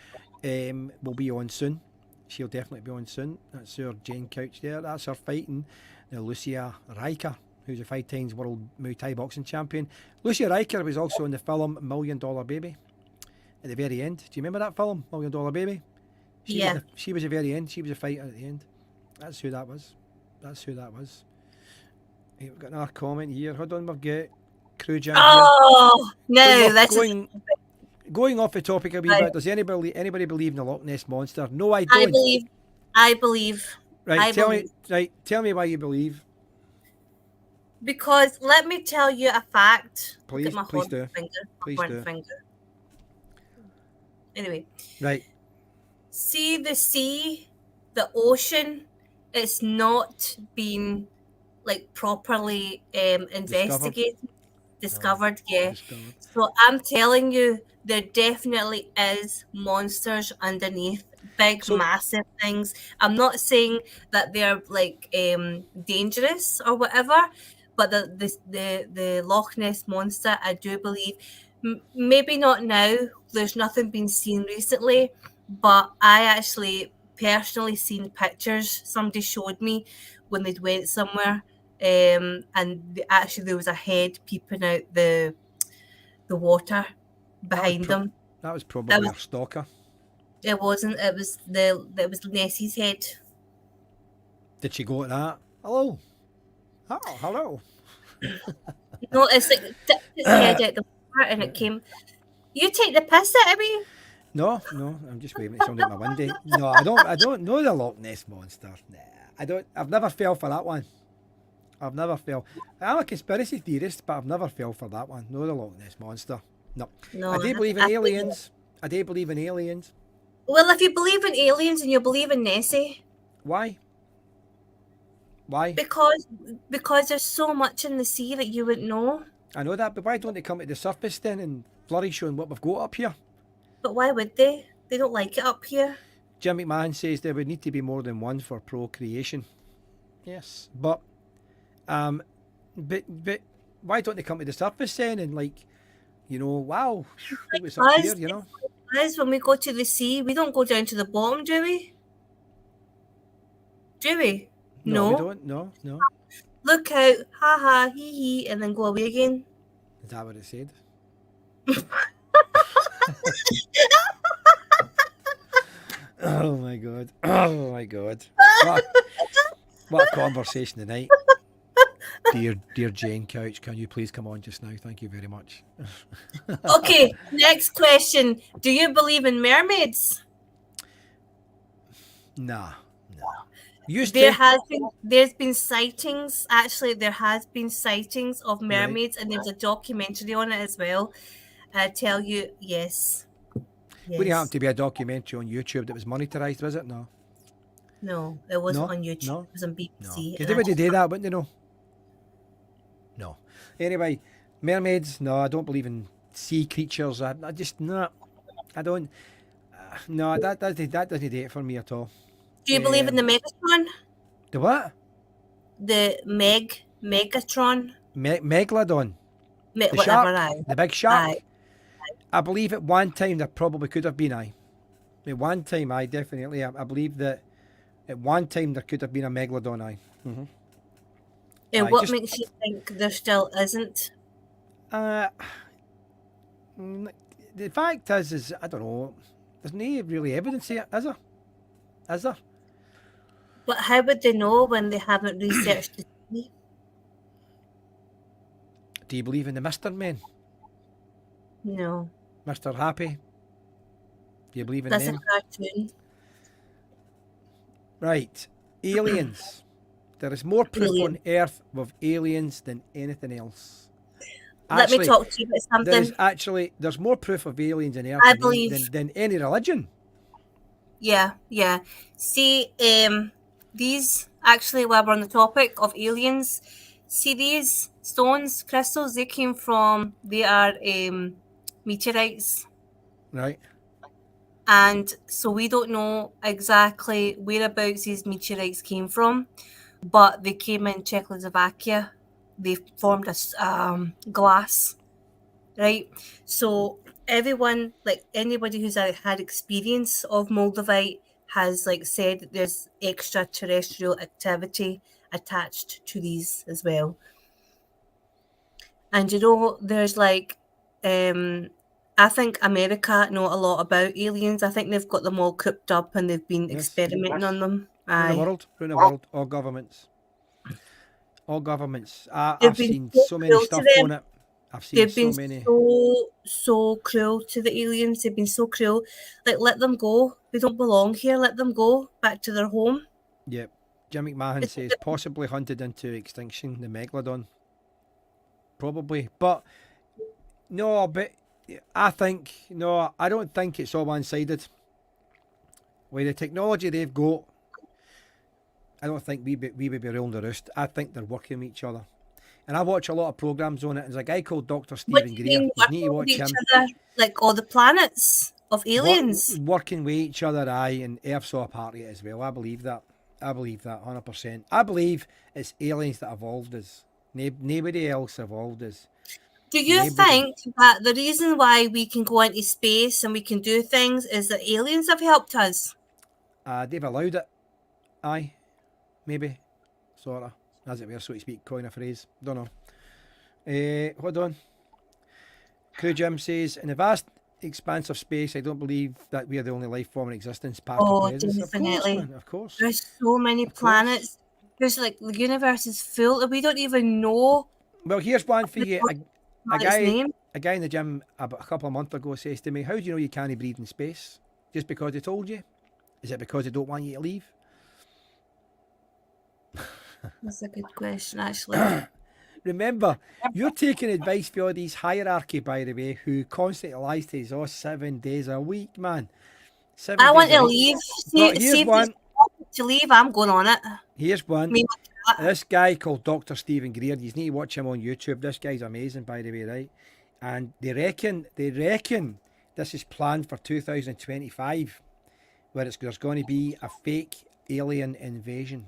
will be on soon. She'll definitely be on soon. That's her Jane Couch there. That's her fighting Lucia Riker, who's a 5 times world Muay Thai boxing champion. Lucia Riker was also in the film $1 Million Baby at the very end. Do you remember that film, $1 Million Baby? She was the very end. She was a fighter at the end. That's who that was. Hey, we've got another comment here. Hold on, we've got Crew Jam here. No, Going off the topic a wee bit, does anybody believe in the Loch Ness Monster? No, I don't. I believe. Right, tell me why you believe. Because let me tell you a fact. Please do. Finger. Anyway. Right. See the sea, the ocean, it's not been like properly investigated. Discovered. So I'm telling you, there definitely is monsters underneath, massive things. I'm not saying that they're like dangerous or whatever, but the Loch Ness monster, I do believe, maybe not now. There's nothing been seen recently, but I actually personally seen pictures somebody showed me when they'd went somewhere, and actually there was a head peeping out the water behind them. That was That probably was our stalker. it wasn't. It was Nessie's head. Did she go at that? Hello. Oh, hello. No, it's like it dipped its head out the water and it came. You take the piss out of me. No, no, I'm just waving at somebody at my window. No, I don't know the Loch Ness monster. Nah, I don't. I've never fell for that one. I've never fell. I'm a conspiracy theorist, but I've never fell for that one. No, the Loch Ness monster. No, No, I do believe in I believe it. aliens. I do believe in aliens. Well, if you believe in aliens and you believe in Nessie, Why? Why? because there's so much in the sea that you wouldn't know. I know that, but why don't they come to the surface then and flourish on what we've got up here? But why would they? They don't like it up here. Jim McMahon says there would need to be more than one for procreation. Yes, but why don't they come to the surface then and wow, it was up here, Because when we go to the sea, we don't go down to the bottom, do we? Do we? No, we don't. No. Look out, ha ha, hee hee, and then go away again. Is that what it said? Oh my god. Oh my god. What a conversation tonight. Dear Jane Couch, can you please come on just now? Thank you very much. Okay, next question. Do you believe in mermaids? Nah. There's been sightings. Actually, there has been sightings of mermaids, and there's a documentary on it as well. I tell you, yes. Would it happen to be a documentary on YouTube that was monetized, was it? No. No, it wasn't on YouTube. No. It was on BBC. No. Because they would do that, wouldn't they? No. Anyway, mermaids. No, I don't believe in sea creatures. I just no. I don't. No, that doesn't do it for me at all. Do you believe in the Megatron? The what? The Megatron. Megalodon. The shark. The big shark. I believe at one time there probably could have been. At one time, definitely. I believe that at one time there could have been a megalodon. Mm-hmm. And what makes you think there still isn't? The fact is I don't know. There's no really evidence here, is there? Is there? But how would they know when they haven't researched the sea? Do you believe in the Mr. Men? No. Mr. Happy? Do you believe in That's them? a cartoon. Right. Aliens. There is more proof on Earth of aliens than anything else. Let me talk to you about something. There's more proof of aliens on Earth than any religion. Yeah. See, these actually, while we're on the topic of aliens, see these stones, crystals, they are meteorites. Right. And so we don't know exactly whereabouts these meteorites came from, but they came in Czechoslovakia. They formed a glass, right? So everyone, anybody who's had experience of Moldavite has said that there's extraterrestrial activity attached to these as well. And there's I think America know a lot about aliens. I think they've got them all cooped up and they've been experimenting on them. Around the world, all governments. I've seen so many stuff on it. I've seen so many. They've been so cruel to the aliens. They've been so cruel. Let them go. They don't belong here. Let them go back to their home. Yep. Jim McMahon says possibly hunted into extinction, the megalodon. Probably. But I don't think it's all one-sided. With the technology they've got, I don't think we would be ruling the roost. I think they're working with each other. And I watch a lot of programs on it. There's a guy called Dr. Stephen Greer. You need to watch him. All the planets of aliens. Working with each other, and Earth's all a part of it as well. I believe that 100%. I believe it's aliens that evolved us. Nobody else evolved us. Do you Nobody. think that the reason why we can go into space and we can do things is that aliens have helped us? They've allowed it. Aye, maybe, sorta, as it were, so to speak. Coin a phrase. Don't know. Hold on. Crew Jim says, in the vast expanse of space, I don't believe that we are the only life form in existence, past or Oh, present. Of course, definitely. man. Of course. There's so many Of course. planets. There's like the universe is full, and we don't even know Well, here's one for the you. A planet's guy, name. a guy in the gym about a couple of months ago says to me, "How do you know you can't breathe in space? Just because they told you? Is it because they don't want you to leave?" That's a good question, actually. Remember, you're taking advice for all these hierarchy, by the way, who constantly lies to us, 7 days a week, man. 7 I days want a to week. leave. But See here's if it's one. to leave, I'm going on it. Here's one. Me, my cat. This guy called Dr. Stephen Greer, you need to watch him on YouTube. This guy's amazing, by the way, right? And they reckon this is planned for 2025, where there's going to be a fake alien invasion.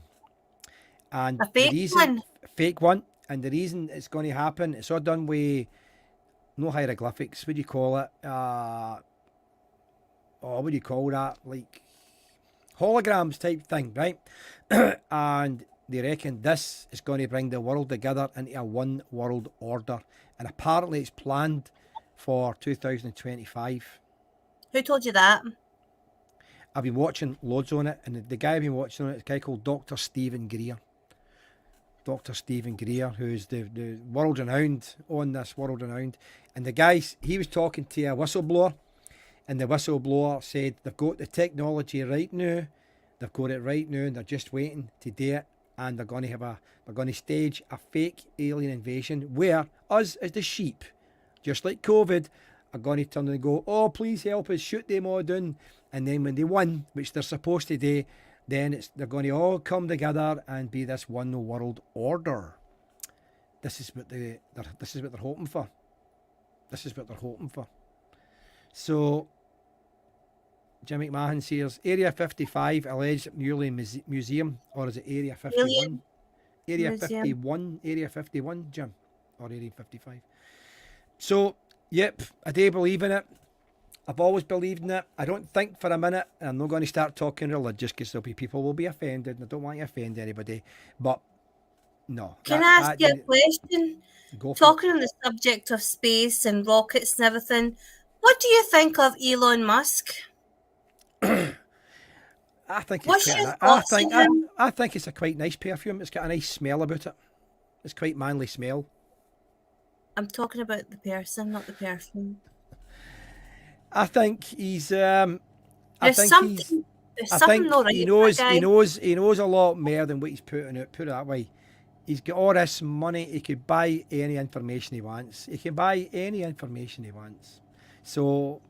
And A the fake reason, one. fake one, and the reason it's going to happen, it's all done with no hieroglyphics. What do you call it? What do you call that? Like holograms type thing, right? And they reckon this is going to bring the world together into a one world order. And apparently it's planned for 2025. Who told you that? I've been watching loads on it, and the guy I've been watching on it is a guy called Dr. Stephen Greer. Dr. Stephen Greer, who's the world renowned on this, world renowned. And the guy, he was talking to a whistleblower, and the whistleblower said they've got the technology right now, they've got it right now, and they're just waiting to do it, and they're going to stage a fake alien invasion where us as the sheep, just like COVID, are going to turn and go, oh, please help us, shoot them all down. And then when they win, which they're supposed to do, then they're going to all come together and be this one world order. This is what they're hoping for. This is what they're hoping for. So, Jim McMahon says, Area 55 alleged newly museum, or is it Area 51? Alien Area Museum. 51, Area 51, Jim, or Area 55. So, yep, I do believe in it. I've always believed in it. I don't think for a minute, and I'm not going to start talking religious because there'll be people will be offended, and I don't want to offend anybody. But no. Can I ask you a question? Go for Talking on the subject of space and rockets and everything, what do you think of Elon Musk? it. I think it's What's quite. your thoughts on him? I think it's a quite nice perfume. It's got a nice smell about it. It's quite manly smell. I'm talking about the person, not the perfume. I think he's. There's something not right he with that guy. He knows a lot more than what he's putting out. Put it that way. He's got all this money. He could buy any information he wants. He can buy any information he wants. So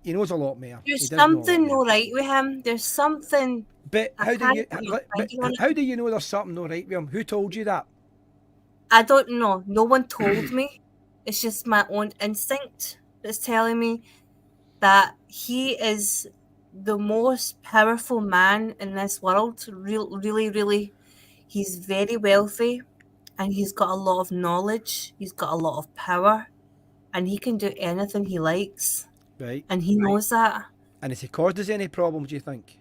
he knows a lot more. There's something not right with him. There's something. But I how do you? can't put my But finger on it. how do you know there's something not right with him? Who told you that? I don't know. No one told me. It's just my own instinct that's telling me that he is the most powerful man in this world. Really. He's very wealthy and he's got a lot of knowledge. He's got a lot of power and he can do anything he likes. Right. And he knows that. And has he caused us any problems, do you think?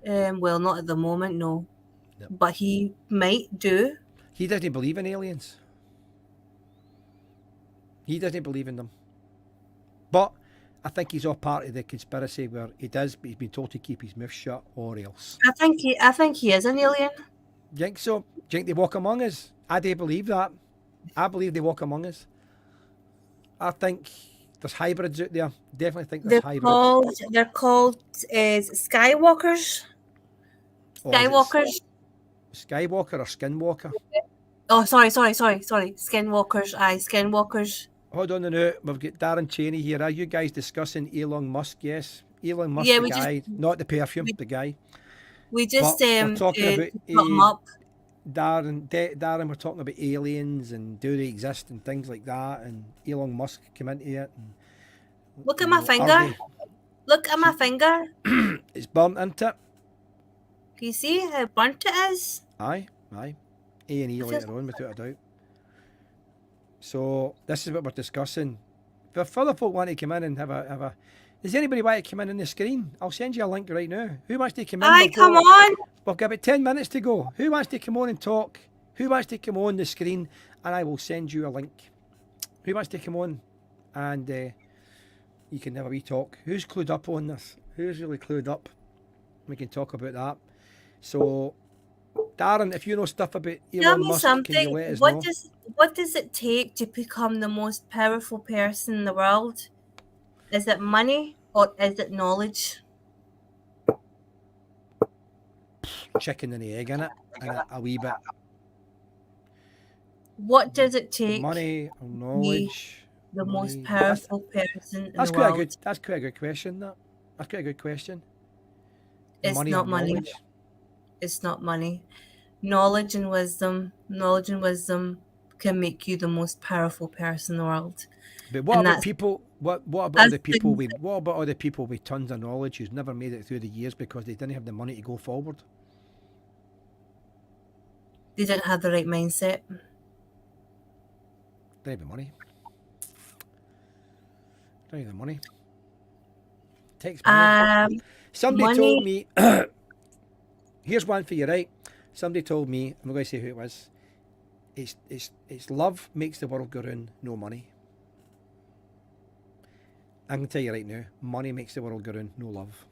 Well, not at the moment, no. Yep. But he might do. He doesn't believe in aliens. He doesn't believe in them. But I think he's all part of the conspiracy where he does, but he's been told to keep his mouth shut or else. I think he is an alien. Do you think so? Do you think they walk among us? I do believe that. I believe they walk among us. I think there's hybrids out there. Definitely think there's hybrids. They're called Skywalkers. Or is it Skywalkers. Skywalker or Skinwalker? Oh, sorry. Skinwalkers. Aye, Skinwalkers. Hold on a minute. We've got Darren Cheney here. Are you guys discussing Elon Musk? Yes. Elon Musk, Yeah, the guy. Not the perfume, the guy. We just we're talking about put him up. Darren, we're talking about aliens and do they exist and things like that, and Elon Musk come into it. And, Look at my finger. Look at my finger. It's burnt into it. Can you see how burnt it is? Aye. A&E later on, without a doubt. So this is what we're discussing. If further folk want to come in and have a, does anybody want to come in on the screen? I'll send you a link right now. Who wants to come in? Aye, come on. We've got about 10 minutes to go. Who wants to come on and talk? Who wants to come on the screen? And I will send you a link. Who wants to come on? And you can have a wee talk. Who's clued up on this? Who's really clued up? We can talk about that. So, Darren, if you know stuff about Tell Elon me Musk, can you something. let us know? What does it take to become the most powerful person in the world? Is it money or is it knowledge? Chicken and the egg in it, and a wee bit. What does it take? Money or knowledge? The money. most powerful person in That's the quite world. That's quite a good question. That's quite a good question. It's money not or money. knowledge? It's not money. Knowledge and wisdom can make you the most powerful person in the world. But what And about that's- people? What about that's other people? the- What about other people with tons of knowledge who's never made it through the years because they didn't have the money to go forward? They didn't have the right mindset. They have the money. They have the money. Takes money. Somebody money- told me. Here's one for you, right? Somebody told me. I'm not going to say who it was. It's love makes the world go round, no money. I can tell you right now, money makes the world go round, no love.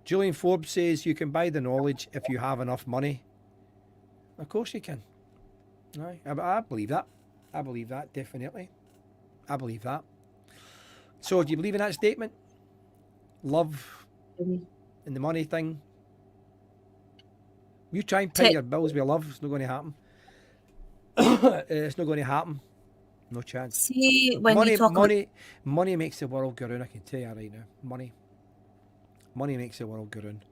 Julian Forbes says you can buy the knowledge if you have enough money. Of course you can. Aye, I believe that. I believe that, definitely. I believe that. So do you believe in that statement? Love and the money thing? You try and pay your bills with love, it's not going to happen. It's not going to happen. No chance. See, when you talk money makes the world go round, I can tell you right now. Money makes the world go round.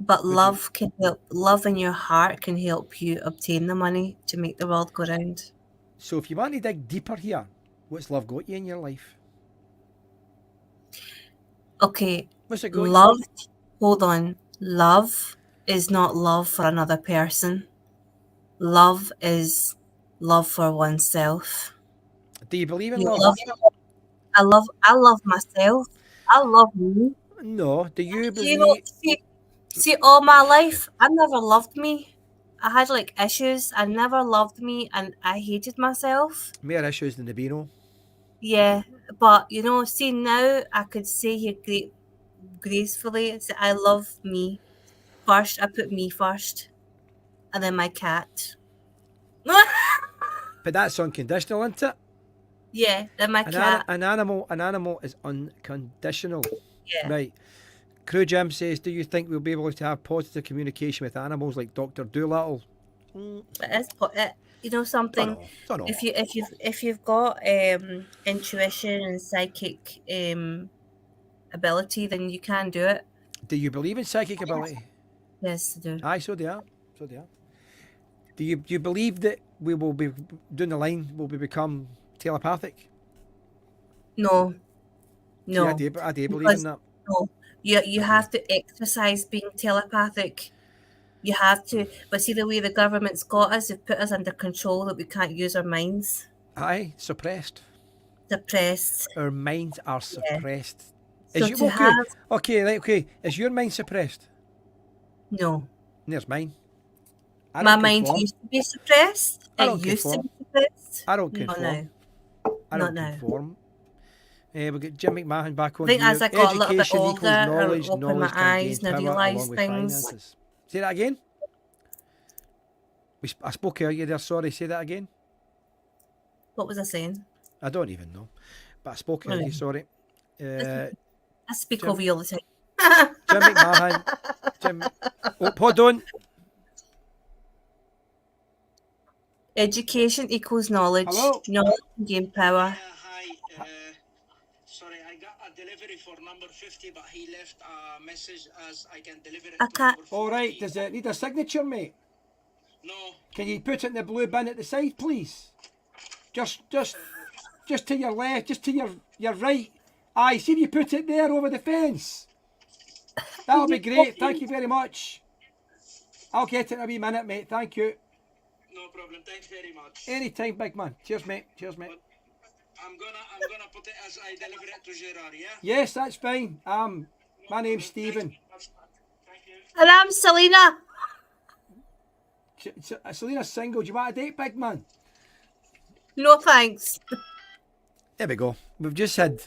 But love can help. Love in your heart can help you obtain the money to make the world go round. So if you want to dig deeper here, what's love got you in your life? Okay. What's it got love, hold on. Love is not love for another person. Love is love for oneself. Do you believe in You love? I love myself. I love me. No. Do you believe? See, all my life, I never loved me. I had like issues. I never loved me, and I hated myself. More issues than the Beano. Yeah, but see now I could say here gracefully. Say I love me first. I put me first, and then my cat. But that's unconditional, isn't it? Yeah, then my cat. An animal is unconditional. Yeah. Right. Crew Jim says, do you think we'll be able to have positive communication with animals like Dr. Dolittle? Something. Don't know. If you've got intuition and psychic ability, then you can do it. Do you believe in psychic ability? Yes, I do. Aye, so do I. Do you believe that we will be doing the line? Will we become telepathic? No. See, I do believe in that. No, you have to exercise being telepathic. You have to, but see the way the government's got us, they've put us under control that we can't use our minds. Aye, suppressed. Our minds are suppressed. So Is you okay? Is your mind suppressed? No. There's mine. My mind used to be suppressed. I don't conform. I don't conform. We've got Jim McMahon back on I think here. as I got a little bit Education older, equals knowledge. I opened Knowledge my eyes and I power realised along with things. finances. Say that again. I spoke earlier there. Sorry, say that again. What was I saying? I don't even know, but I spoke earlier. Sorry. I speak over you all the time. Jim McMahon. Oh, hold on. Education equals knowledge. Hello? Knowledge can gain power. Hi. Sorry, I got a delivery for number 50, but he left a message as I can deliver it I to can't. number 40. All right. Does it need a signature, mate? No. Can you put it in the blue bin at the side, please? Just to your left, just to your right. Aye, see if you put it there over the fence. That'll be great. Thank you very much. I'll get it in a wee minute, mate. Thank you. No problem. Thanks very much. Anytime, big man. Cheers, mate. Cheers, mate. But I'm gonna put it as I deliver it to Gerard. Yeah. Yes, that's fine. My name's Thanks very Stephen. much. Thank you. And I'm Selina. Selina's single. Do you want a date, big man? No thanks. There we go. We've just had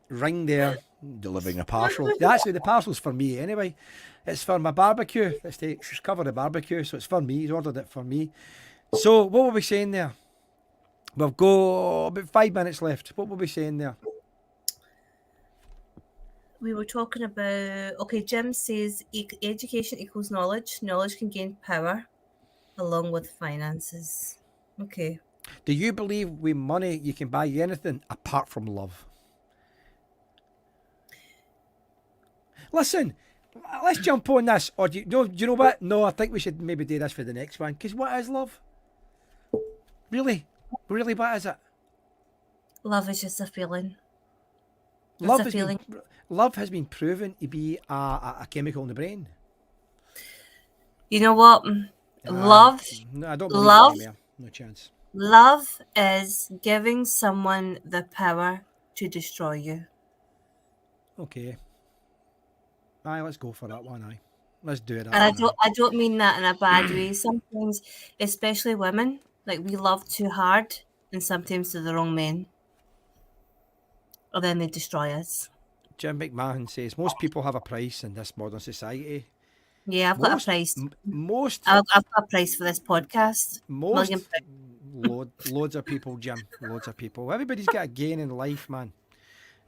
ring there delivering a parcel. Actually, the parcel's for me anyway. It's for my barbecue. She's covered the barbecue, so it's for me. He's ordered it for me. So, what were we saying there? We've got about 5 minutes left. What were we saying there? We were talking about, okay, Jim says education equals knowledge. Knowledge can gain power along with finances. Okay. Do you believe with money you can buy anything apart from love? Listen, let's jump on this. Or do you know what? No, I think we should maybe do this for the next one. Because what is love? Really? Really, what is it? Love is just a feeling. Love a has feeling. Love has been proven to be a chemical in the brain. You know what? Love. No, I don't believe Love. that anymore. No chance. Love is giving someone the power to destroy you. Okay. Aye, let's go for that one. Aye, let's do it. And I don't mean that in a bad way. Sometimes, especially women, like we love too hard, and sometimes to the wrong men, or then they destroy us. Jim McMahon says most people have a price in this modern society. Yeah, I've got a price. I've got a price for this podcast. Loads of people, Jim. Loads of people. Everybody's got a gain in life, man.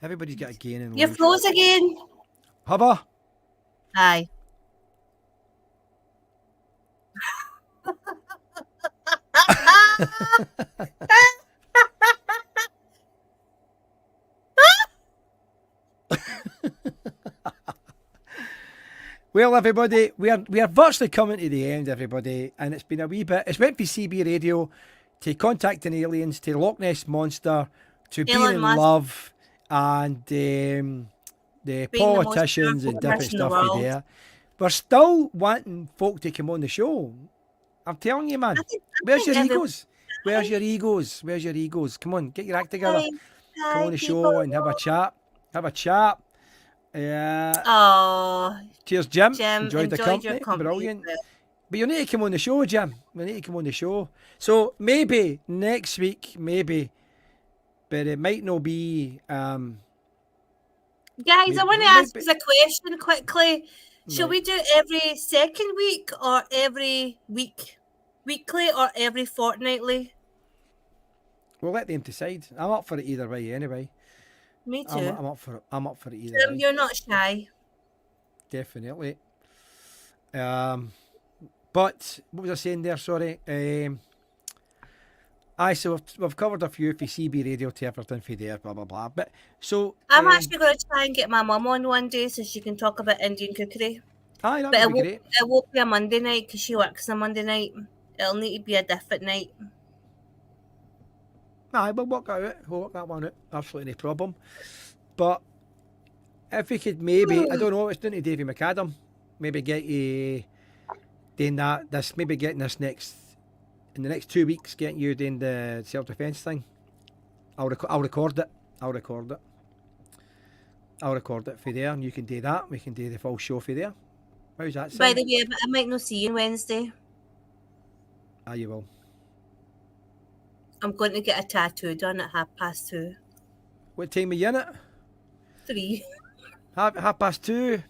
Everybody's got a gain in life. You froze again. Hubba. Aye. Well, everybody, we are virtually coming to the end, everybody, and it's been a wee bit. It's went from CB Radio to Contacting Aliens to Loch Ness Monster to being in love and the politicians and different stuff there. We're still wanting folk to come on the show. I'm telling you, man. Where's your egos? Where's your egos? Where's your egos? Come on, get your act together. Come on the show and have a chat. Have a chat. Yeah. Oh. Cheers, Jim. Enjoyed the company. Brilliant. But you need to come on the show, Jim. You need to come on the show. So maybe next week, but it might not be. Guys, I want to ask you a question quickly. Shall we do it every second week or every week? Weekly or every fortnightly? We'll let them decide. I'm up for it either way anyway. Me too. I'm up for it. I'm up for it either way. You're not shy. Definitely. But what was I saying there? Sorry. So we've covered a few for CB Radio to everything for there, blah blah blah. But so I'm actually going to try and get my mum on one day so she can talk about Indian cookery. Aye, that'd be great. It won't be a Monday night because she works on Monday night. It'll need to be a different night. Aye, we'll work that out. We'll work that one out. Absolutely no problem. But if we could maybe, I don't know, it's down to Davy McAdam. Maybe get you doing that. Getting this in the next 2 weeks, getting you doing the self-defence thing. I'll record it. I'll record it for there, and you can do that. We can do the full show for there. How's that sound? By the way, I might not see you Wednesday. Ah, you will. I'm going to get a tattoo done at 2:30. What time are you in it? 3. 2:30.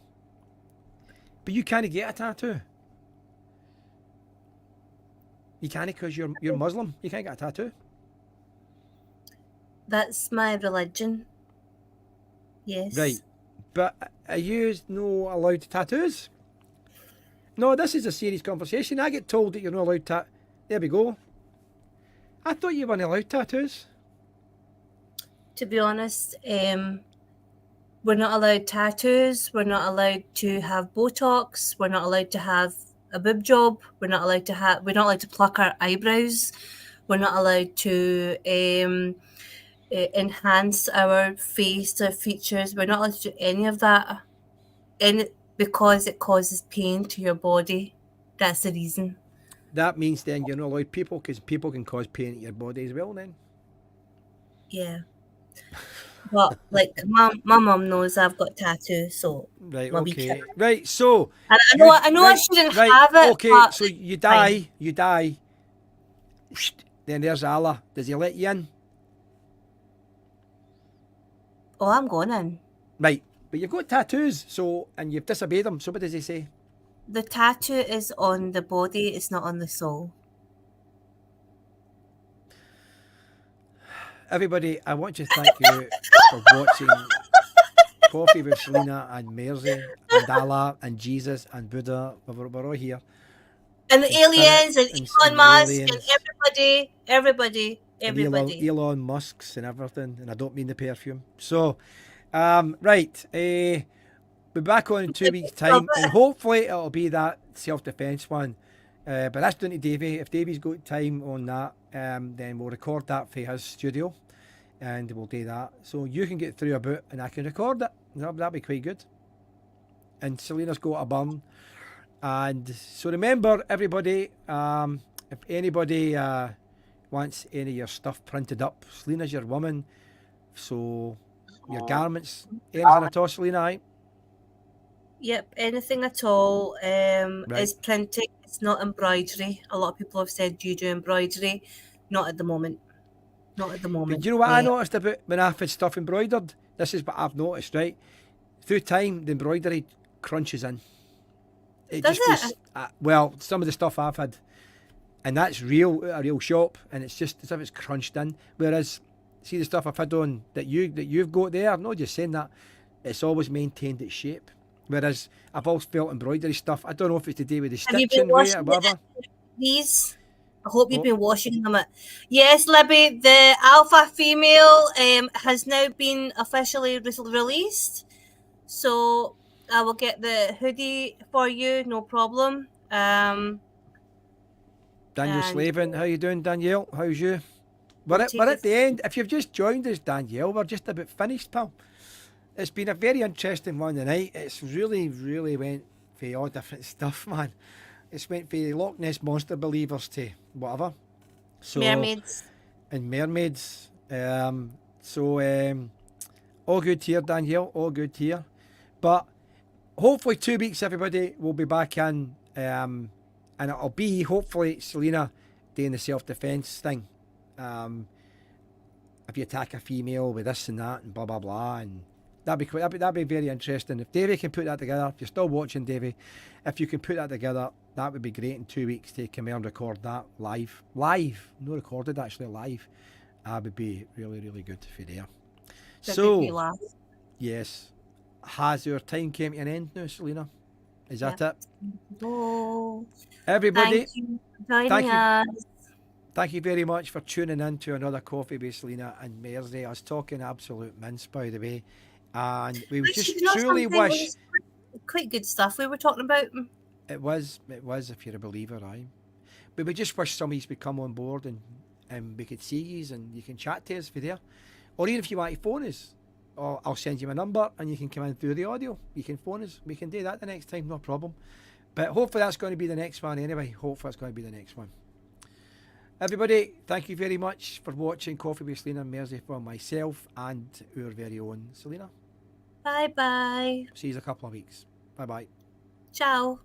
But you can't get a tattoo. You can't because you're Muslim. You can't get a tattoo. That's my religion. Yes. Right. But are you no allowed tattoos? No, this is a serious conversation. I get told that you're not allowed There we go. I thought you weren't allowed tattoos. To be honest, we're not allowed tattoos. We're not allowed to have Botox. We're not allowed to have a boob job. We're not allowed to pluck our eyebrows. We're not allowed to enhance our face or features. We're not allowed to do any of that. Because it causes pain to your body. That's the reason. That means then you're not allowed people, because people can cause pain to your body as well then. Yeah. But like my mum knows I've got tattoos, so Right, we'll be okay. careful. Right, so And you I know I shouldn't right, have it, okay, but so you fine. die. Then there's Allah. Does he let you in? Oh, I'm going in. Right. But you've got tattoos, so and you've disobeyed him, so what does he say? The tattoo is on the body, it's not on the soul. Everybody, I want to thank you for watching Coffee with Selina and Mairsy and Allah and Jesus and Buddha. We're all here. And the And Spirit aliens and and Elon the Musk and aliens everybody. and Elon Musk's and everything. And I don't mean the perfume. So, right. Be back on in 2 weeks' time, and hopefully it'll be that self-defence one. But that's down to Davey. If Davey's got time on that, then we'll record that for his studio, and we'll do that. So you can get through a bit, and I can record it. That'll be quite good. And Selina's got a burn. And so remember, everybody, if anybody wants any of your stuff printed up, Selina's your woman. So your garments, anything at all, Selina, aye? Yep, anything at all Right. is printing. It's not embroidery. A lot of people have said, do you do embroidery? Not at the moment. Not at the But moment. do you know what I noticed about when I've had stuff embroidered? This is what I've noticed, right? Through time, the embroidery crunches in. It Does just it? goes, well, some of the stuff I've had, and that's real, a real shop, and it's just as if it's crunched in. Whereas, see the stuff I've had on that you've got there, I'm not just saying that, it's always maintained its shape. Whereas I've always felt embroidery stuff, I don't know if it's to do with the Have you been stitching way or washing whatever. these? I hope you've Oh. been washing them. Yes, Libby, the alpha female has now been officially released. So I will get the hoodie for you, no problem. Daniel and Slavin, how you doing, Danielle? How's you? we'll We're take at it. the end. If you've just joined us, Danielle, we're just about finished, pal. It's been a very interesting one tonight. It's really went for all different stuff, man. It's went for Loch Ness Monster believers to whatever. So, Mermaids. And mermaids. All good here, Danielle. All good here. But hopefully 2 weeks, everybody, will be back in. And it'll be, hopefully, Selina doing the self-defence thing. If you attack a female with this and that and blah, blah, blah. And that'd be very interesting. If Davey can put that together, if you're still watching, Davey, if you can put that together, that would be great in 2 weeks to come and record that live. Live, not recorded, actually live. That would be really good for there. So, yes. Has our time came to an end now, Selina? Is that it? Oh, Everybody, thank you for joining us. Thank you very much for tuning in to another Coffee with Selina and Mairsy. I was talking absolute mince, by the way. And we just truly wish... Quite good stuff we were talking about. It was, if you're a believer, aye. But we just wish somebody would come on board and we could see you and you can chat to us for there. Or even if you want to phone us, or I'll send you my number and you can come in through the audio. You can phone us. We can do that the next time, no problem. But hopefully that's going to be the next one anyway. Hopefully it's going to be the next one. Everybody, thank you very much for watching Coffee with Selina and Mairsy for myself and our very own Selina. Bye-bye. See you in a couple of weeks. Bye-bye. Ciao.